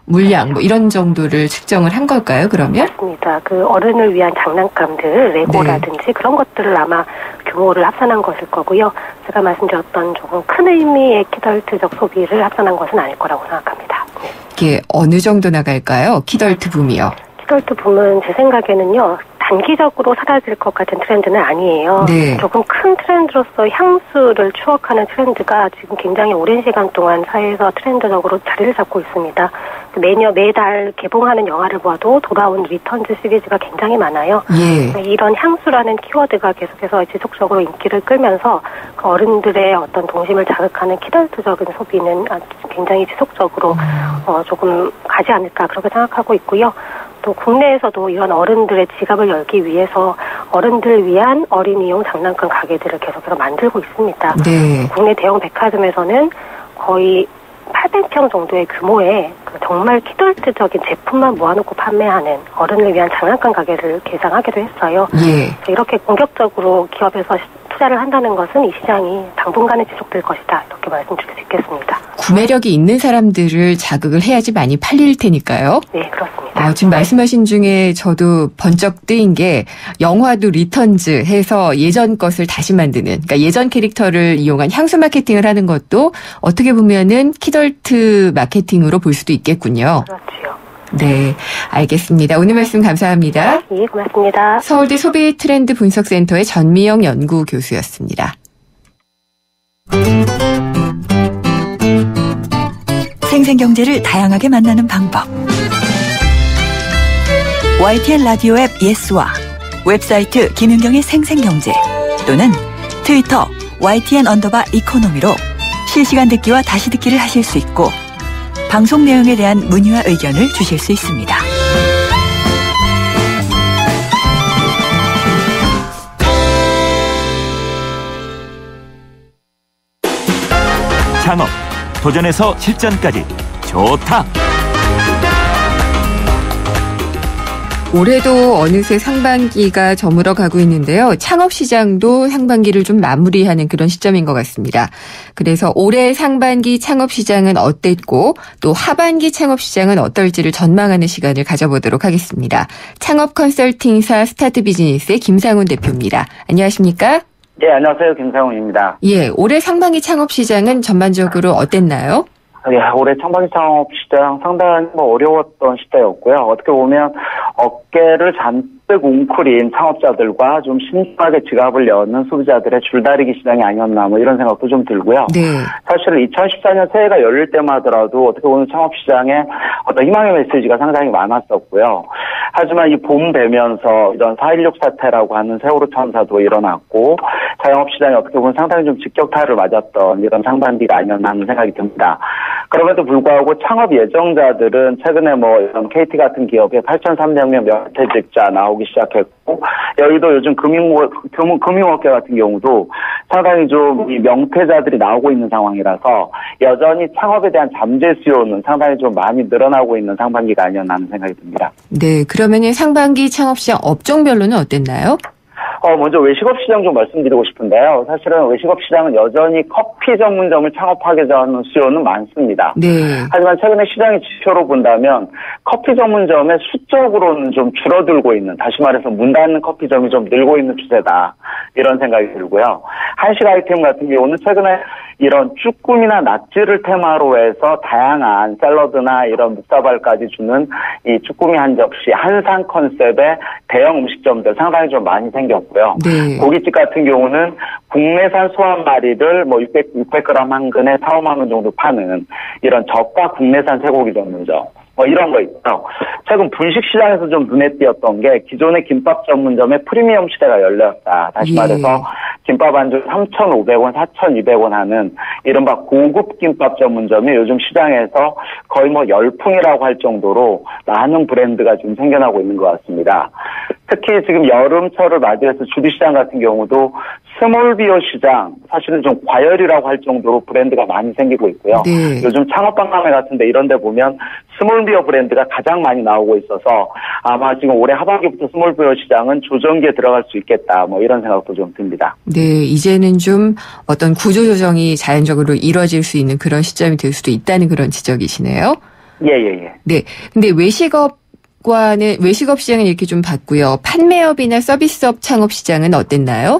물량 뭐 이런 정도를 측정을 한 걸까요? 그러면? 맞습니다. 그 어른을 위한 장난감들, 레고라든지 네. 그런 것들을 아마 규모를 합산한 것일 거고요. 제가 말씀드렸던 조금 큰 의미의 키덜트적 소비를 합산한 것은 아닐 거라고 생각합니다. 네. 이게 어느 정도 나갈까요? 키덜트 붐이요. 키덜트 붐은 제 생각에는요. 단기적으로 사라질 것 같은 트렌드는 아니에요. 네. 조금 큰 트렌드로서 향수를 추억하는 트렌드가 지금 굉장히 오랜 시간 동안 사회에서 트렌드적으로 자리를 잡고 있습니다. 매달 개봉하는 영화를 봐도 돌아온 리턴즈 시리즈가 굉장히 많아요. 예. 이런 향수라는 키워드가 계속해서 지속적으로 인기를 끌면서 그 어른들의 어떤 동심을 자극하는 키덜트적인 소비는 굉장히 지속적으로 조금 가지 않을까 그렇게 생각하고 있고요. 또 국내에서도 이런 어른들의 지갑을 열기 위해서 어른들 위한 어린이용 장난감 가게들을 계속해서 만들고 있습니다. 네. 국내 대형 백화점에서는 거의 800평 정도의 규모의 정말 키덜트적인 제품만 모아놓고 판매하는 어른을 위한 장난감 가게를 개장하기도 했어요. 예. 이렇게 공격적으로 기업에서 투자를 한다는 것은 이 시장이 당분간은 지속될 것이다. 이렇게 말씀드릴 수 있겠습니다. 구매력이 있는 사람들을 자극을 해야지 많이 팔릴 테니까요. 네, 그렇습니다. 지금 말씀하신 중에 저도 번쩍 뜨인 게 영화도 리턴즈 해서 예전 것을 다시 만드는, 그러니까 예전 캐릭터를 이용한 향수 마케팅을 하는 것도 어떻게 보면은 키덜트 마케팅으로 볼 수도 있겠군요. 그렇죠. 네, 알겠습니다. 오늘 말씀 감사합니다. 네, 고맙습니다. 서울대 소비 트렌드 분석센터의 전미영 연구 교수였습니다. 생생경제를 다양하게 만나는 방법. YTN 라디오 앱 예스와 웹사이트 김윤경의 생생경제 또는 트위터 YTN_이코노미로 실시간 듣기와 다시 듣기를 하실 수 있고 방송 내용에 대한 문의와 의견을 주실 수 있습니다. 창업, 도전에서 실전까지 좋다. 올해도 어느새 상반기가 저물어 가고 있는데요. 창업시장도 상반기를 좀 마무리하는 그런 시점인 것 같습니다. 그래서 올해 상반기 창업시장은 어땠고 또 하반기 창업시장은 어떨지를 전망하는 시간을 가져보도록 하겠습니다. 창업 컨설팅사 스타트 비즈니스의 김상훈 대표입니다. 안녕하십니까? 네, 안녕하세요. 김상훈입니다. 예, 올해 상반기 창업시장은 전반적으로 어땠나요? 예, 올해 상반기 창업 시장 상당히 어려웠던 시대였고요. 어떻게 보면 어깨를 잔뜩 웅크린 창업자들과 좀 신중하게 지갑을 여는 소비자들의 줄다리기 시장이 아니었나 이런 생각도 좀 들고요. 네. 사실 2014년 새해가 열릴 때만 하더라도 어떻게 보면 창업 시장에 어떤 희망의 메시지가 상당히 많았었고요. 하지만 이 봄 되면서 이런 4.16 사태라고 하는 세월호 참사도 일어났고 자영업 시장이 어떻게 보면 상당히 좀 직격탄을 맞았던 이런 상반기가 아니었나 하는 생각이 듭니다. 그럼에도 불구하고 창업 예정자들은 최근에 이런 KT 같은 기업에 8,300명 명퇴직자 나오기 시작했고 여의도 요즘 금융업계 같은 경우도 상당히 좀 이 명퇴자들이 나오고 있는 상황이라서 여전히 창업에 대한 잠재 수요는 상당히 좀 많이 늘어나고 있는 상반기가 아니었나 하는 생각이 듭니다. 네, 그러면 상반기 창업시장 업종별로는 어땠나요? 먼저 외식업 시장 좀 말씀드리고 싶은데요. 사실은 외식업 시장은 여전히 커피 전문점을 창업하고자 하는 수요는 많습니다. 네. 하지만 최근에 시장의 지표로 본다면 커피 전문점의 수적으로는 좀 줄어들고 있는, 다시 말해서 문 닫는 커피점이 좀 늘고 있는 추세다. 이런 생각이 들고요. 한식 아이템 같은 경우는 최근에 이런 쭈꾸미나 낙지를 테마로 해서 다양한 샐러드나 이런 묵사발까지 주는 이 쭈꾸미 한 접시, 한상 컨셉의 대형 음식점들 상당히 좀 많이 생겼고요. 네. 고깃집 같은 경우는 국내산 소 한 마리를 600g 한 근에 4, 5만 원 정도 파는 이런 저가 국내산 쇠고기 전문점. 이런 거 있죠. 최근 분식 시장에서 좀 눈에 띄었던 게 기존의 김밥 전문점의 프리미엄 시대가 열렸다. 다시 말해서 김밥 한 줄 3,500원, 4,200원 하는 이른바 고급 김밥 전문점이 요즘 시장에서 거의 뭐 열풍이라고 할 정도로 많은 브랜드가 좀 생겨나고 있는 것 같습니다. 특히 지금 여름철을 맞이해서 주류시장 같은 경우도 스몰비어 시장, 사실은 좀 과열이라고 할 정도로 브랜드가 많이 생기고 있고요. 네. 요즘 창업박람회 같은데 이런 데 보면 스몰비어 브랜드가 가장 많이 나오고 있어서 아마 지금 올해 하반기부터 스몰비어 시장은 조정기에 들어갈 수 있겠다, 뭐 이런 생각도 좀 듭니다. 네, 이제는 좀 어떤 구조조정이 자연적으로 이루어질 수 있는 그런 시점이 될 수도 있다는 그런 지적이시네요. 예. 네, 근데 외식업 시장은 이렇게 좀 봤고요. 판매업이나 서비스업 창업 시장은 어땠나요?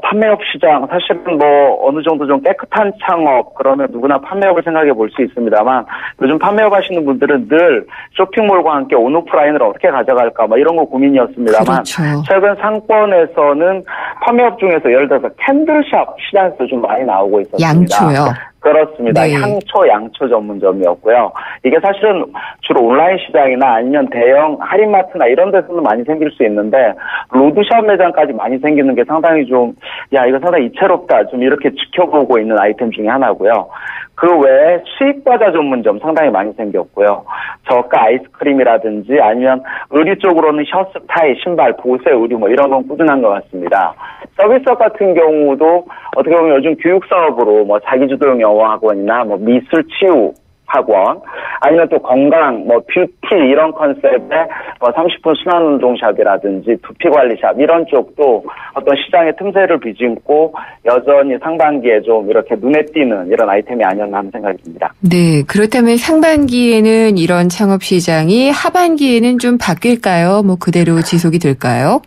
판매업 시장, 사실은 뭐, 어느 정도 좀 깨끗한 창업, 그러면 누구나 판매업을 생각해 볼 수 있습니다만, 요즘 판매업 하시는 분들은 늘 쇼핑몰과 함께 온오프라인을 어떻게 가져갈까, 뭐 이런 거 고민이었습니다만, 그렇죠. 최근 상권에서는 판매업 중에서 예를 들어서 캔들샵 시장에서 좀 많이 나오고 있었습니다. 양초요? 그렇습니다. 네. 향초, 양초 전문점이었고요. 이게 사실은 주로 온라인 시장이나 아니면 대형 할인마트나 이런 데서는 많이 생길 수 있는데, 로드샵 매장까지 많이 생기는 게 상당히 좀, 이거 상당히 이채롭다. 좀 이렇게 지켜보고 있는 아이템 중에 하나고요. 그 외에 수입과자 전문점 상당히 많이 생겼고요. 저가 아이스크림이라든지 아니면 의류 쪽으로는 셔츠, 타이, 신발, 보세, 의류 뭐 이런 건 꾸준한 것 같습니다. 서비스업 같은 경우도 어떻게 보면 요즘 교육 사업으로 뭐 자기주도형 영어학원이나 뭐 미술 치유 학원, 아니면 또 건강, 뭐 뷰티 이런 컨셉의 뭐 30분 순환운동샵이라든지 두피관리샵 이런 쪽도 어떤 시장의 틈새를 비집고 여전히 상반기에 좀 이렇게 눈에 띄는 이런 아이템이 아니었나 하는 생각이 듭니다. 네, 그렇다면 상반기에는 이런 창업 시장이 하반기에는 좀 바뀔까요? 뭐 그대로 지속이 될까요?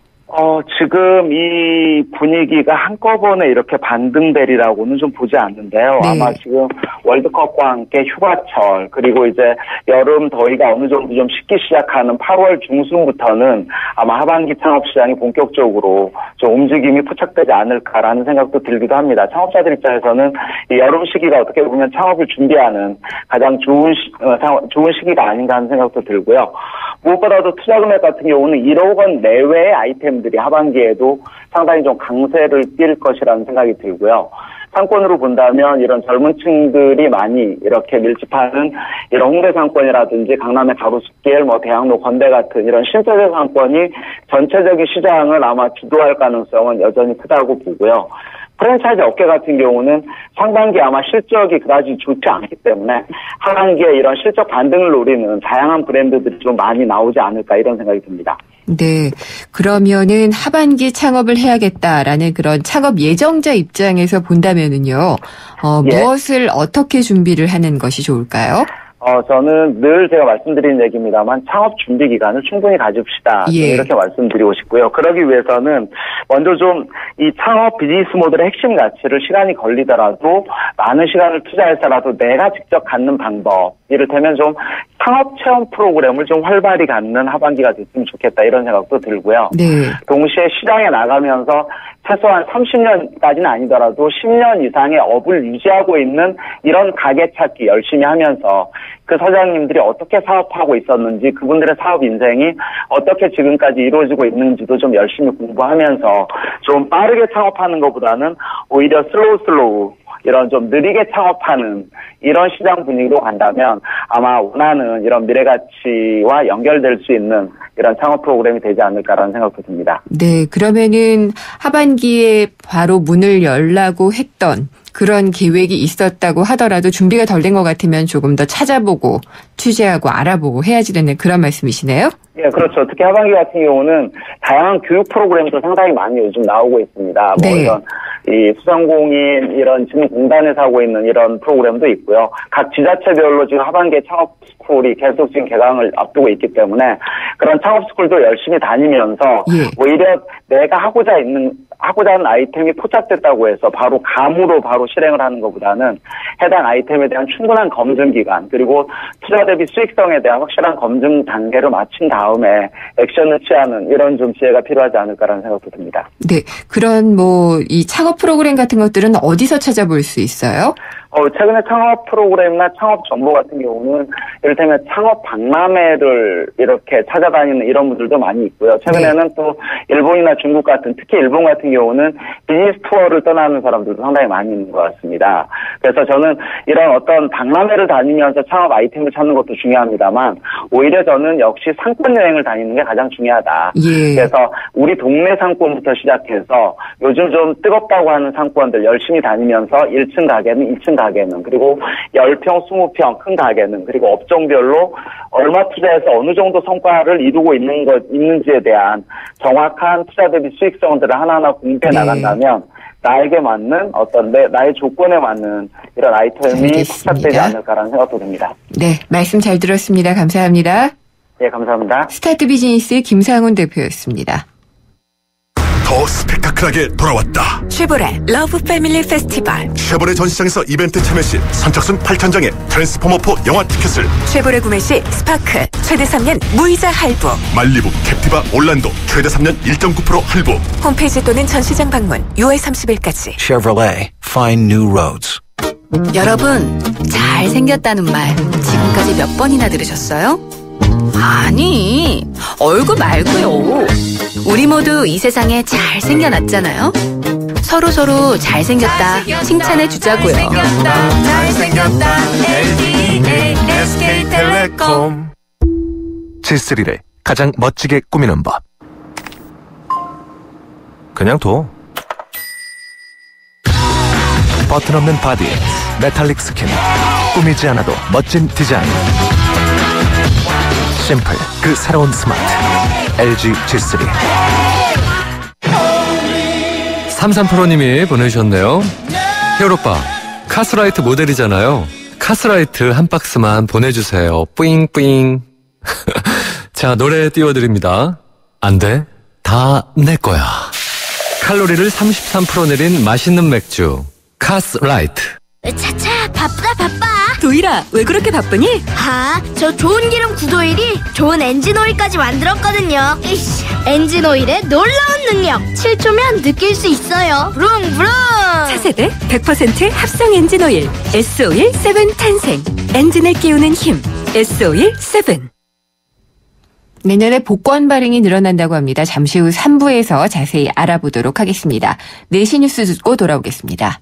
지금 이 분위기가 한꺼번에 이렇게 반등되리라고는 좀 보지 않는데요. 네. 아마 지금 월드컵과 함께 휴가철, 그리고 이제 여름 더위가 어느 정도 좀 식기 시작하는 8월 중순부터는 아마 하반기 창업 시장이 본격적으로 좀 움직임이 포착되지 않을까라는 생각도 들기도 합니다. 창업자들 입장에서는 이 여름 시기가 어떻게 보면 창업을 준비하는 가장 좋은 시기가 아닌가 하는 생각도 들고요. 무엇보다도 투자 금액 같은 경우는 1억 원 내외의 아이템들이 하반기에도 상당히 좀 강세를 띨 것이라는 생각이 들고요. 상권으로 본다면 이런 젊은 층들이 많이 이렇게 밀집하는 이런 홍대 상권이라든지 강남의 가로수길, 뭐 대학로 건대 같은 이런 신세대 상권이 전체적인 시장을 아마 주도할 가능성은 여전히 크다고 보고요. 프랜차이즈 업계 같은 경우는 상반기에 아마 실적이 그다지 좋지 않기 때문에 하반기에 이런 실적 반등을 노리는 다양한 브랜드들이 좀 많이 나오지 않을까 이런 생각이 듭니다. 네. 그러면은 하반기 창업을 해야겠다라는 그런 창업 예정자 입장에서 본다면은요, 무엇을 어떻게 준비를 하는 것이 좋을까요? 저는 늘 제가 말씀드린 얘기입니다만 창업 준비 기간을 충분히 가집시다. 이렇게 말씀드리고 싶고요. 그러기 위해서는 먼저 좀 이 창업 비즈니스 모델의 핵심 가치를 시간이 걸리더라도 많은 시간을 투자해서라도 내가 직접 갖는 방법, 이를테면 좀 창업 체험 프로그램을 좀 활발히 갖는 하반기가 됐으면 좋겠다 이런 생각도 들고요. 네. 동시에 시장에 나가면서 최소한 30년까지는 아니더라도 10년 이상의 업을 유지하고 있는 이런 가게 찾기 열심히 하면서 그 사장님들이 어떻게 사업하고 있었는지, 그분들의 사업 인생이 어떻게 지금까지 이루어지고 있는지도 좀 열심히 공부하면서 좀 빠르게 창업하는 것보다는 오히려 슬로우 이런 좀 느리게 창업하는 이런 시장 분위기로 간다면 아마 원하는 이런 미래가치와 연결될 수 있는 이런 창업 프로그램이 되지 않을까라는 생각도 듭니다. 네, 그러면은 하반기에 바로 문을 열라고 했던 그런 계획이 있었다고 하더라도 준비가 덜 된 것 같으면 조금 더 찾아보고 취재하고 알아보고 해야지 되는 그런 말씀이시네요? 예, 그렇죠. 특히 하반기 같은 경우는 다양한 교육 프로그램도 상당히 많이 요즘 나오고 있습니다. 뭐 이런 이 수성공인 이런 지능공단에서 하고 있는 이런 프로그램도 있고요. 각 지자체별로 지금 하반기에 창업 스쿨이 계속 지금 개강을 앞두고 있기 때문에 그런 창업 스쿨도 열심히 다니면서 오히려 내가 하고자 하는 아이템이 포착됐다고 해서 바로 감으로 바로 실행을 하는 것보다는 해당 아이템에 대한 충분한 검증 기간, 그리고 투자 대비 수익성에 대한 확실한 검증 단계를 마친 다음에 액션을 취하는 이런 좀 지혜가 필요하지 않을까라는 생각도 듭니다. 네, 그런 이 창업 프로그램 같은 것들은 어디서 찾아볼 수 있어요? 최근에 창업 프로그램이나 창업 정보 같은 경우는 이를테면 창업 박람회를 이렇게 찾아다니는 이런 분들도 많이 있고요. 최근에는 또 일본이나 중국 같은, 특히 일본 같은 경우는 비즈니스 투어를 떠나는 사람들도 상당히 많이 있는 것 같습니다. 그래서 저는 이런 어떤 박람회를 다니면서 창업 아이템을 찾는 것도 중요합니다만 오히려 저는 역시 상권 여행을 다니는 게 가장 중요하다. 예. 그래서 우리 동네 상권부터 시작해서 요즘 좀 뜨겁다고 하는 상권들 열심히 다니면서 1층 가게는 2층 가게는 그리고 10평, 20평 큰 가게는 그리고 업종별로 얼마 투자해서 어느 정도 성과를 이루고 있는지에 대한 정확한 투자 대비 수익성들을 하나하나 공개해 나간다면 나에게 맞는 어떤 나의 조건에 맞는 이런 아이템이 확산되지 않을까라는 생각도 듭니다. 네, 말씀 잘 들었습니다. 감사합니다. 네, 감사합니다. 스타트 비즈니스의 김상훈 대표였습니다. 더 스펙타클하게 돌아왔다. 쉐보레 러브 패밀리 페스티벌. 쉐보레 전시장에서 이벤트 참여 시 선착순 8,000장의 트랜스포머4 영화 티켓을, 쉐보레 구매 시 스파크 최대 3년 무이자 할부, 말리부, 캡티바, 올란도 최대 3년 1.9% 할부. 홈페이지 또는 전시장 방문 6월 30일까지. Chevrolet, find new roads. 여러분, 잘생겼다는 말 지금까지 몇 번이나 들으셨어요? 아니, 얼굴 말고요. 우리 모두 이 세상에 잘생겨났잖아요. 서로 잘생겼다 칭찬해 주자고요. 잘생겼다 LDA SK텔레콤. G3를 가장 멋지게 꾸미는 법. 그냥 둬. 버튼 없는 바디에 메탈릭 스킨. 꾸미지 않아도 멋진 디자인. 심플, 그 새로운 스마트. LG G3. 3385님이 보내주셨네요. 히어로빠, 카스라이트 모델이잖아요. 카스라이트 한 박스만 보내주세요. 뿌잉뿌잉. 자, 노래 띄워드립니다. 안 돼, 다 내 거야. 칼로리를 33% 내린 맛있는 맥주 카스라이트. 차차, 바빠. 도일아, 왜 그렇게 바쁘니? 저 좋은 기름 구도일이 좋은 엔진오일까지 만들었거든요. 엔진 오일의 놀라운 능력 7초면 느낄 수 있어요. 부릉부릉. 차세대 100% 합성 엔진 오일 S-오일 7 탄생. 엔진을 끼우는 힘 S-오일 7. 내년에 복권 발행이 늘어난다고 합니다. 잠시 후 3부에서 자세히 알아보도록 하겠습니다. 4시 뉴스 듣고 돌아오겠습니다.